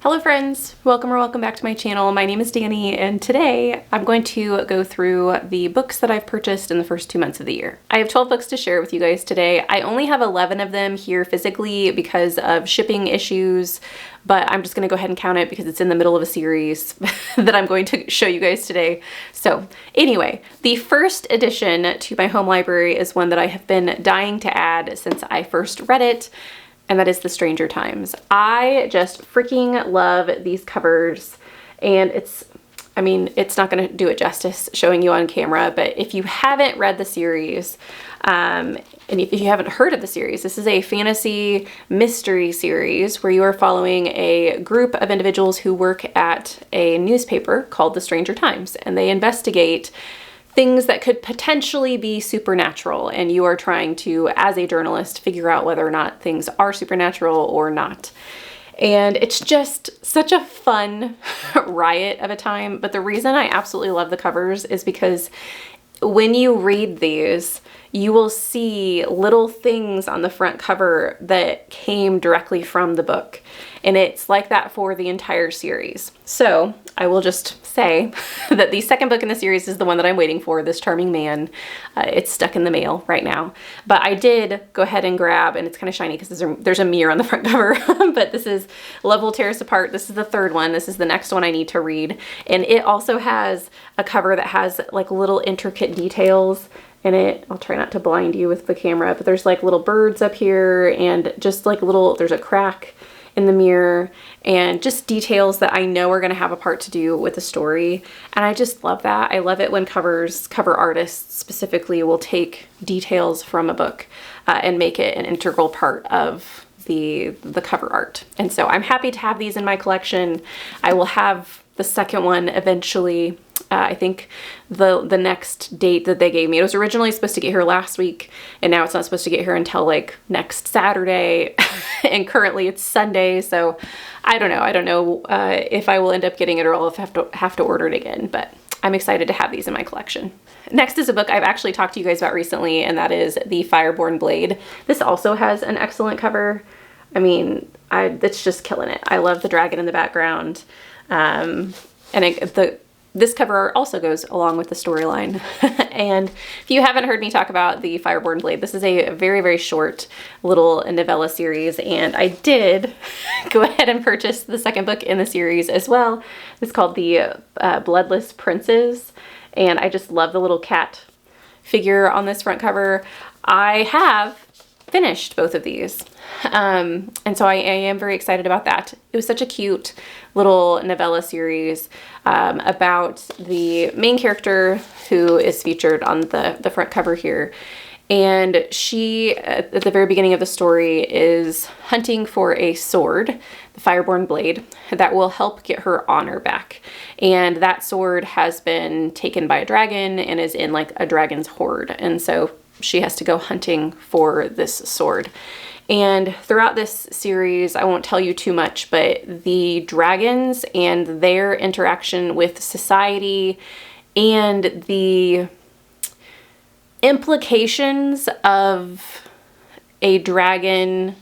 Hello friends, welcome back to my channel. My name is Danny and today I'm going to go through the books that I've purchased in the first 2 months of the year. I have 12 books to share with you guys today. I only have 11 of them here physically because of shipping issues, but I'm just gonna go ahead and count it because it's in the middle of a series that I'm going to show you guys today. So anyway, the first addition to my home library is one that I have been dying to add since I first read it, and that is The Stranger Times. I just freaking love these covers, and it's not gonna do it justice showing you on camera, but if you haven't read the series, and if you haven't heard of the series, this is a fantasy mystery series where you are following a group of individuals who work at a newspaper called The Stranger Times, and they investigate things that could potentially be supernatural, and you are trying to, as a journalist, figure out whether or not things are supernatural or not. And it's just such a fun riot of a time. But the reason I absolutely love the covers is because when you read these, you will see little things on the front cover that came directly from the book. And it's like that for the entire series. So I will just say that the second book in the series is the one that I'm waiting for, This Charming Man. It's stuck in the mail right now. But I did go ahead and grab, and it's kind of shiny because there's a mirror on the front cover, but this is Love Will Tear Us Apart. This is the third one. This is the next one I need to read. And it also has a cover that has like little intricate details in it. I'll try not to blind you with the camera, but there's like little birds up here and just like there's a crack in the mirror and just details that I know are going to have a part to do with the story. And I just love that. I love it when cover artists specifically will take details from a book and make it an integral part of the cover art. And so I'm happy to have these in my collection. I will have the second one eventually. I think the next date that they gave me, it was originally supposed to get here last week, and now it's not supposed to get here until like next Saturday, and currently it's Sunday, so I don't know if I will end up getting it or I'll have to order it again, but I'm excited to have these in my collection. Next is a book I've actually talked to you guys about recently, and that is the Fireborne Blade. This also has an excellent cover. I mean, it's just killing it. I love the dragon in the background, and this cover also goes along with the storyline. And if you haven't heard me talk about the Fireborne Blade, this is a very, very short little novella series, and I did go ahead and purchase the second book in the series as well. It's called The Bloodless Princes, and I just love the little cat figure on this front cover. I have finished both of these, and so I am very excited about that. It was such a cute little novella series about the main character who is featured on the front cover here. And she, at the very beginning of the story, is hunting for a sword, the Fireborne Blade, that will help get her honor back. And that sword has been taken by a dragon and is in like a dragon's hoard. And so she has to go hunting for this sword. And throughout this series, I won't tell you too much, but the dragons and their interaction with society and the implications of a dragon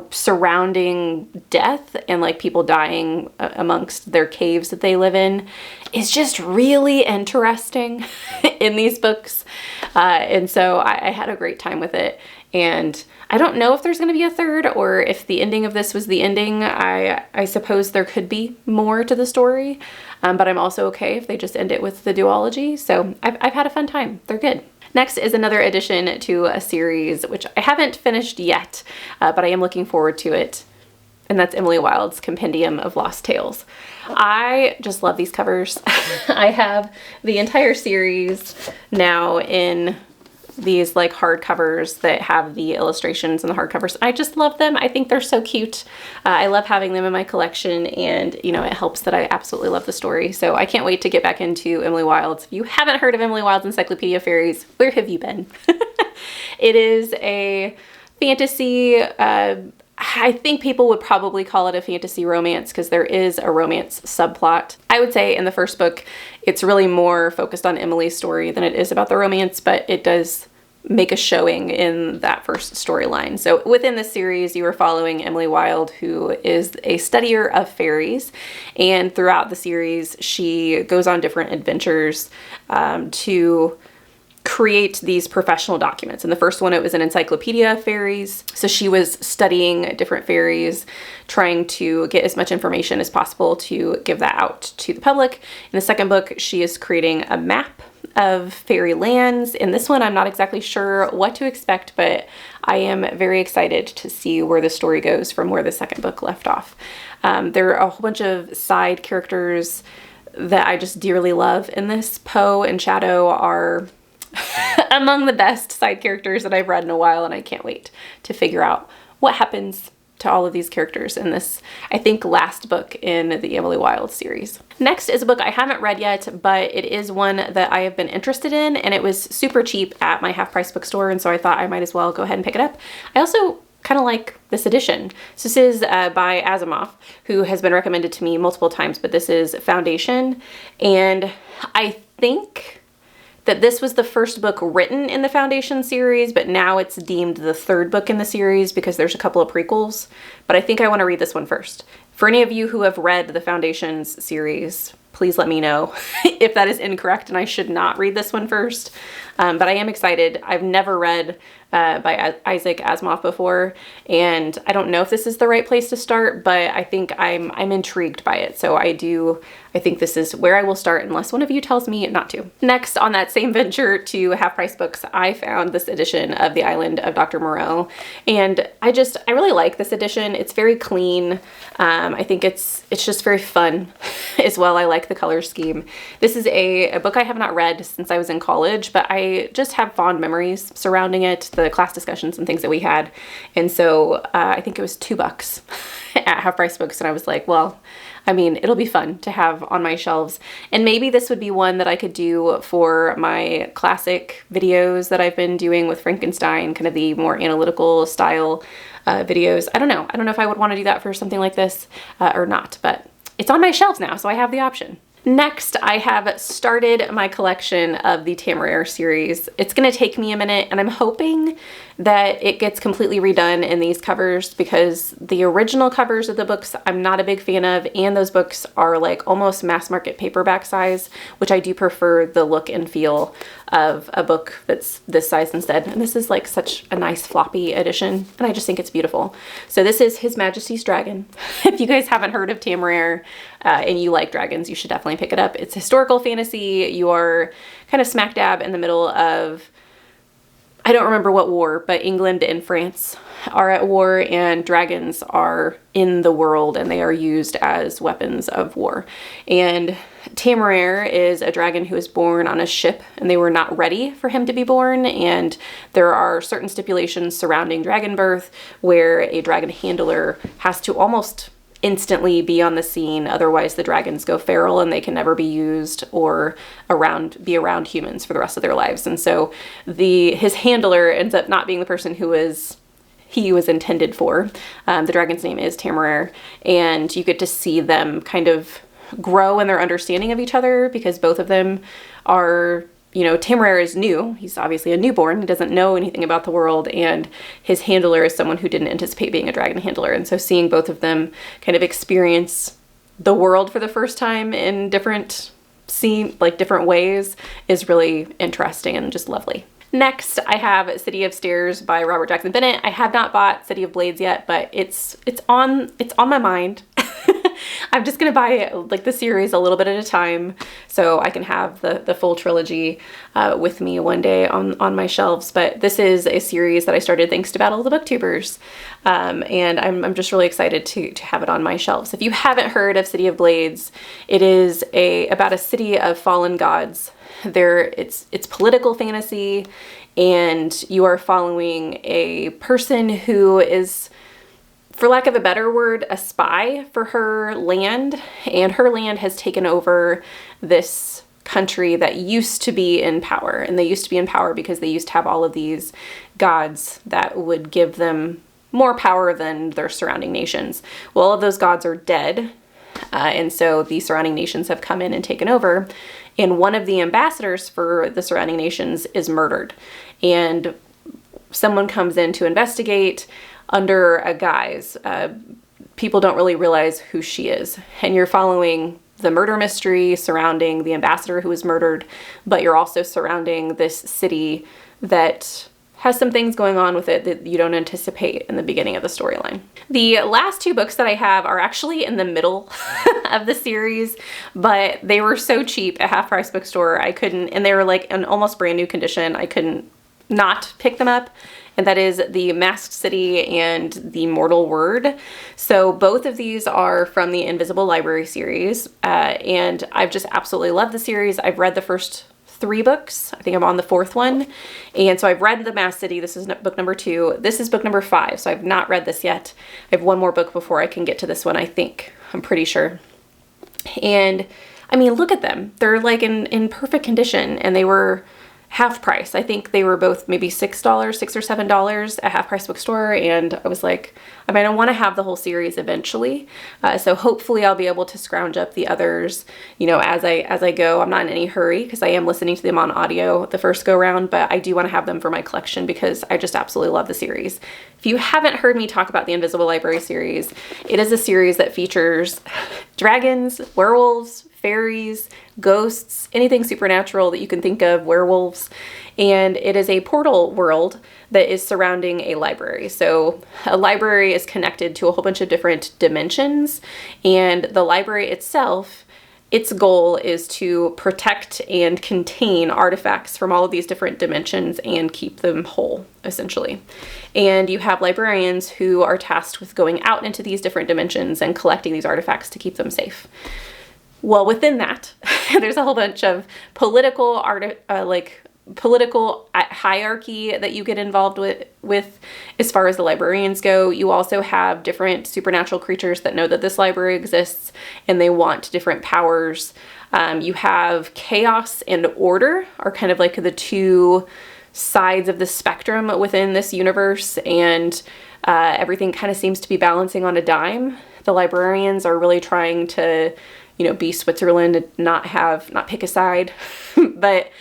surrounding death and like people dying amongst their caves that they live in is just really interesting in these books. And so I had a great time with it. And I don't know if there's going to be a third or if the ending of this was the ending. I suppose there could be more to the story, but I'm also okay if they just end it with the duology. So I've had a fun time. They're good. Next is another addition to a series, which I haven't finished yet, but I am looking forward to it. And that's Emily Wilde's Compendium of Lost Tales. I just love these covers. I have the entire series now in these like hardcovers that have the illustrations and the hardcovers. I just love them. I think they're so cute. I love having them in my collection, and you know, it helps that I absolutely love the story. So I can't wait to get back into Emily Wilde's. If you haven't heard of Emily Wilde's Encyclopedia of Fairies, where have you been? It is a fantasy, I think people would probably call it a fantasy romance because there is a romance subplot. I would say in the first book, it's really more focused on Emily's story than it is about the romance, but it does make a showing in that first storyline. So within this series, you are following Emily Wilde, who is a studier of fairies, and throughout the series, she goes on different adventures to create these professional documents. In the first one, it was an encyclopedia of fairies. So she was studying different fairies, trying to get as much information as possible to give that out to the public. In the second book, she is creating a map of fairy lands. In this one, I'm not exactly sure what to expect, but I am very excited to see where the story goes from where the second book left off. There are a whole bunch of side characters that I just dearly love in this. Poe and Shadow are among the best side characters that I've read in a while, and I can't wait to figure out what happens to all of these characters in this, I think, last book in the Emily Wilde series. Next is a book I haven't read yet, but it is one that I have been interested in, and it was super cheap at my half-price bookstore, and so I thought I might as well go ahead and pick it up. I also kind of like this edition. So this is by Asimov, who has been recommended to me multiple times, but this is Foundation, and I think that this was the first book written in the Foundation series, but now it's deemed the third book in the series because there's a couple of prequels. But I think I want to read this one first. For any of you who have read the Foundations series, please let me know if that is incorrect and I should not read this one first. But I am excited. I've never read by Isaac Asimov before, and I don't know if this is the right place to start, but I think I'm intrigued by it. So I think this is where I will start unless one of you tells me not to. Next, on that same venture to Half Price Books, I found this edition of The Island of Dr. Moreau, and I really like this edition. It's very clean. I think it's just very fun as well. I like the color scheme. This is a book I have not read since I was in college, but I just have fond memories surrounding it, the class discussions and things that we had. And so I think it was $2 at Half Price Books, and I was like, well, I mean, it'll be fun to have on my shelves. And maybe this would be one that I could do for my classic videos that I've been doing with Frankenstein, kind of the more analytical style videos. I don't know. I don't know if I would want to do that for something like this or not, but it's on my shelves now, so I have the option. Next, I have started my collection of the Temeraire series. It's going to take me a minute, and I'm hoping that it gets completely redone in these covers, because the original covers of the books I'm not a big fan of, and those books are like almost mass market paperback size, which I do prefer the look and feel of a book that's this size instead. And this is like such a nice floppy edition, and I just think it's beautiful. So this is His Majesty's Dragon. If you guys haven't heard of Temeraire and you like dragons, you should definitely pick it up. It's historical fantasy. You are kind of smack dab in the middle of, I don't remember what war, but England and France are at war, and dragons are in the world, and they are used as weapons of war. And Temeraire is a dragon who is born on a ship, and they were not ready for him to be born, and there are certain stipulations surrounding dragon birth where a dragon handler has to almost instantly be on the scene, otherwise the dragons go feral and they can never be used or be around humans for the rest of their lives. And so his handler ends up not being the person he was intended for. The dragon's name is Temeraire, and you get to see them kind of grow in their understanding of each other, because both of them are, Temeraire is new. He's obviously a newborn. He doesn't know anything about the world, and his handler is someone who didn't anticipate being a dragon handler. And so seeing both of them kind of experience the world for the first time in different ways is really interesting and just lovely. Next, I have City of Stairs by Robert Jackson Bennett. I have not bought City of Blades yet, but it's on my mind. I'm just gonna buy like the series a little bit at a time so I can have the full trilogy with me one day on my shelves. But this is a series that I started thanks to Battle of the Booktubers, and I'm just really excited to have it on my shelves. If you haven't heard of City of Blades, it is about a city of fallen gods. It's political fantasy, and you are following a person who is, for lack of a better word, a spy for her land, and her land has taken over this country that used to be in power. And they used to be in power because they used to have all of these gods that would give them more power than their surrounding nations. Well, all of those gods are dead, and so the surrounding nations have come in and taken over, and one of the ambassadors for the surrounding nations is murdered. And someone comes in to investigate under a guise. People don't really realize who she is. And you're following the murder mystery surrounding the ambassador who was murdered, but you're also surrounding this city that has some things going on with it that you don't anticipate in the beginning of the storyline. The last two books that I have are actually in the middle of the series, but they were so cheap at Half Price Bookstore, I couldn't, and they were like in almost brand new condition, I couldn't not pick them up. And that is The Masked City and The Mortal Word. So both of these are from the Invisible Library series, and I've just absolutely loved the series. I've read the first 3 books. I think I'm on the 4th one. And so I've read The Masked City. This is book number 2. This is book number 5, so I've not read this yet. I have one more book before I can get to this one, I think. I'm pretty sure. And I mean, look at them. They're like in perfect condition, and they were half price. I think they were both maybe $6 or $7 at Half Price Bookstore, and I was like, I mean, I want to have the whole series eventually, so hopefully I'll be able to scrounge up the others, you know, as I go. I'm not in any hurry because I am listening to them on audio the first go round, but I do want to have them for my collection because I just absolutely love the series. If you haven't heard me talk about the Invisible Library series, it is a series that features dragons, werewolves, fairies, ghosts, anything supernatural that you can think of, werewolves, and it is a portal world that is surrounding a library. So a library is connected to a whole bunch of different dimensions, and the library itself, its goal is to protect and contain artifacts from all of these different dimensions and keep them whole, essentially. And you have librarians who are tasked with going out into these different dimensions and collecting these artifacts to keep them safe. Well, within that, there's a whole bunch of political hierarchy that you get involved with as far as the librarians go. You also have different supernatural creatures that know that this library exists and they want different powers. You have chaos and order are kind of like the two sides of the spectrum within this universe, and everything kind of seems to be balancing on a dime. The librarians are really trying to, you know, be Switzerland and not pick a side, but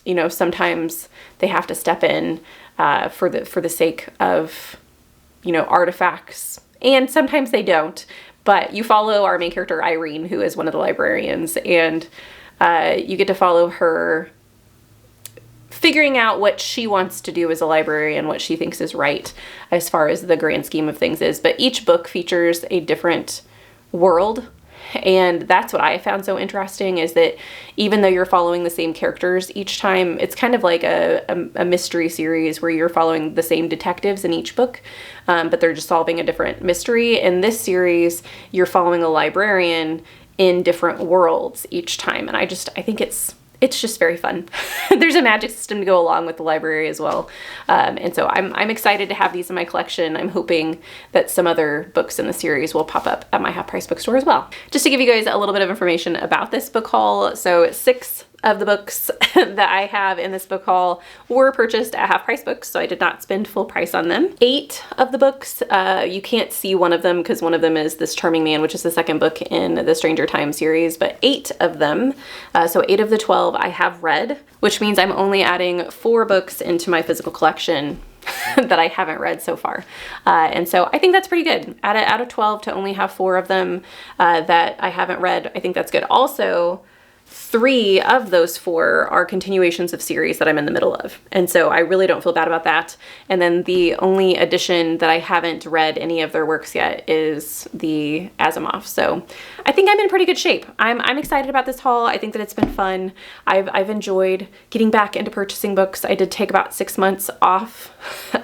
you know, sometimes they have to step in for the sake of, you know, artifacts, and sometimes they don't. But you follow our main character Irene, who is one of the librarians, and you get to follow her figuring out what she wants to do as a librarian, what she thinks is right as far as the grand scheme of things is. But each book features a different world. And that's what I found so interesting, is that even though you're following the same characters each time, it's kind of like a mystery series where you're following the same detectives in each book, but they're just solving a different mystery. In this series, you're following a librarian in different worlds each time. And I think it's just very fun. There's a magic system to go along with the library as well. And so I'm excited to have these in my collection. I'm hoping that some other books in the series will pop up at my Half Price Bookstore as well. Just to give you guys a little bit of information about this book haul. So 6 of the books that I have in this book haul were purchased at Half Price Books, so I did not spend full price on them. 8 of the books, you can't see one of them because one of them is This Charming Man, which is the second book in the Stranger Times series, but 8 of them, so 8 of the 12 I have read, which means I'm only adding 4 books into my physical collection that I haven't read so far. And so I think that's pretty good. Out of 12 to only have 4 of them that I haven't read, I think that's good. Also, 3 of those 4 are continuations of series that I'm in the middle of. And so I really don't feel bad about that. And then the only addition that I haven't read any of their works yet is the Asimov. So I think I'm in pretty good shape. I'm excited about this haul. I think that it's been fun. I've enjoyed getting back into purchasing books. I did take about 6 months off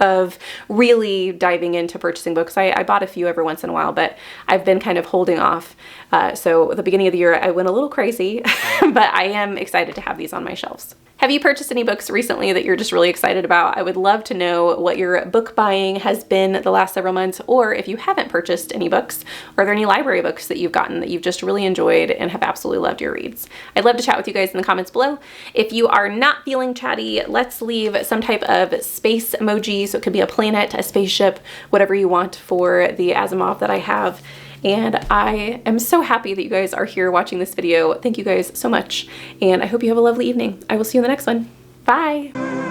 of really diving into purchasing books. I bought a few every once in a while, but I've been kind of holding off. So at the beginning of the year, I went a little crazy, but I am excited to have these on my shelves. Have you purchased any books recently that you're just really excited about? I would love to know what your book buying has been the last several months, or if you haven't purchased any books, are there any library books that you've gotten that you've just really enjoyed and have absolutely loved your reads? I'd love to chat with you guys in the comments below. If you are not feeling chatty, let's leave some type of space emoji. So it could be a planet, a spaceship, whatever you want for the Asimov that I have. and I am so happy that you guys are here watching this video. Thank you guys so much, and I hope you have a lovely evening. I will see you in the next one. Bye!